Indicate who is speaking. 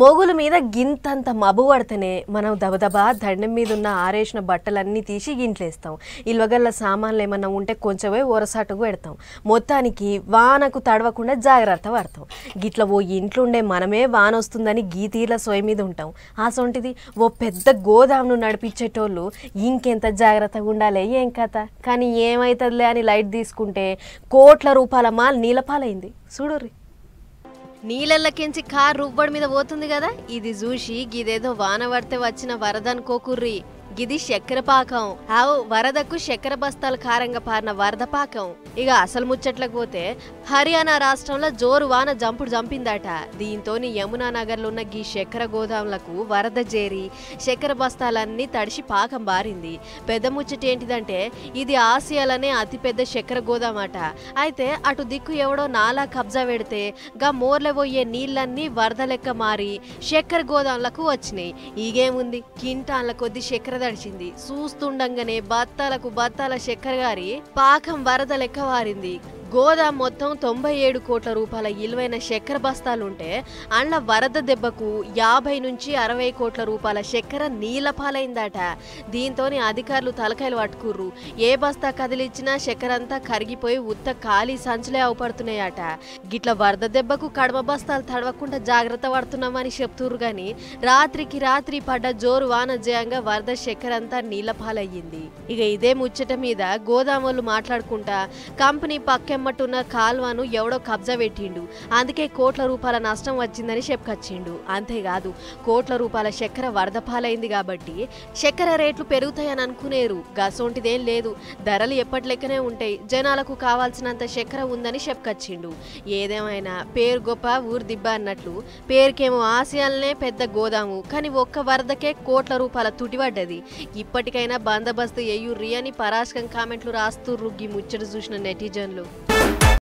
Speaker 1: మోగుల మీద గింతంత మబ్బు పడితేనే మనం దబదబా దండం మీద ఉన్న ఆరేసిన బట్టలన్నీ తీసి గింట్లేస్తాం. ఇల్వగల్ల సామాన్లు ఏమన్నా ఉంటే కొంచెమే ఒరసాటుకు పెడతాం. మొత్తానికి వానకు తడవకుండా జాగ్రత్త పడతాం. గిట్ల ఓ ఇంట్లుండే మనమే వాన వస్తుందని గీతీల సొయ్యి మీద ఉంటాం. ఆ సొంటిది ఓ పెద్ద గోదామును నడిపించేటోళ్ళు ఇంకెంత జాగ్రత్తగా ఉండాలి ఏం కథ. కానీ ఏమవుతుందిలే అని లైట్ తీసుకుంటే కోట్ల రూపాయల మాల్ నీలపాలైంది. చూడుర్రి. నీళ్ళకెంచి కార్ రువ్వడి మీద పోతుంది కదా, ఇది చూసి గిదేదో వాన పడితే వచ్చిన వరద అనుకోకుర్రి. గిది చక్కెర పాకం. ఆవు వరదకు చక్కెర బస్తాలు కారంగా పారిన వరద పాకం. ఇక అసలు ముచ్చట్లకు పోతే హర్యానా రాష్ట్రంలో జోరు వాన జంపుడు జంపిందట. దీంతోని యమునా నగర్లో ఉన్న గీ చక్కెర గోదాములకు వరద చేరి చక్కెర బస్తాలన్నీ తడిసి పాకం బారింది. పెద్ద ముచ్చట ఏంటిదంటే ఇది ఆసియాలోనే అతిపెద్ద చక్కెర గోదామట. అయితే అటు దిక్కు ఎవడో నాలా కబ్జా పెడితే గా మోర్లే పోయే నీళ్ళన్నీ వరద లెక్క మారి చక్కెర గోదాములకు వచ్చినాయి. ఈగేముంది, కింటాన్ల కొద్ది చక్కెర దడిచింది. చూస్తుండగానే బత్తాలకు బత్తాల చక్కెర గారి పాకం వరద లెక్క వారింది. గోదాం మొత్తం 97 కోట్ల రూపాయల ఇలువైన చక్కెర బస్తాలుంటే అండ్ల వరద దెబ్బకు 50 నుంచి 60 కోట్ల రూపాయల చక్కెర నీలపాలైందట. దీంతోని అధికారులు తలకాయలు పట్టుకుర్రు. ఏ బస్తా కదిలిచ్చినా చక్కెర అంతా కరిగిపోయి ఉత్త ఖాళీ సంచులే అవపడుతున్నాయట. గిట్ల వరద దెబ్బకు కడమ బస్తాలు తడవకుండా జాగ్రత్త పడుతున్నామని చెప్తుర్రు గాని రాత్రికి రాత్రి పడ్డ జోరు వాన జయంగా వరద చక్కెర అంతా నీలపాలయ్యింది. ఇక ఇదే ముచ్చట మీద గోదాములు మాట్లాడుకుంటా కంపెనీ పక్కెమ్మట్టున్న కాల్వను ఎవడో కబ్జా పెట్టిండు, అందుకే కోట్ల రూపాయల నష్టం వచ్చిందని చెప్పుకొచ్చిండు. అంతేకాదు కోట్ల రూపాయల చక్కెర వరద పాలైంది కాబట్టి చక్కెర రేట్లు పెరుగుతాయని అనుకునేరు. గసొంటిదేం లేదు, ధరలు ఎప్పటి లెక్కనే ఉంటాయి, జనాలకు కావాల్సినంత చక్కెర ఉందని చెప్పుకొచ్చిండు. ఏదేమైనా పేరు గొప్ప ఊరు దిబ్బ అన్నట్లు పేరుకేమో ఆసియాలనే పెద్ద గోదాము, కానీ ఒక్క వరదకే కోట్ల రూపాయల తుటిపడ్డది. ఇప్పటికైనా బందోబస్తు ఎయ్యుర్రి అని పరాశకం కామెంట్లు రాస్తుర్రు గీ ముచ్చట చూసిన నెటిజన్లు.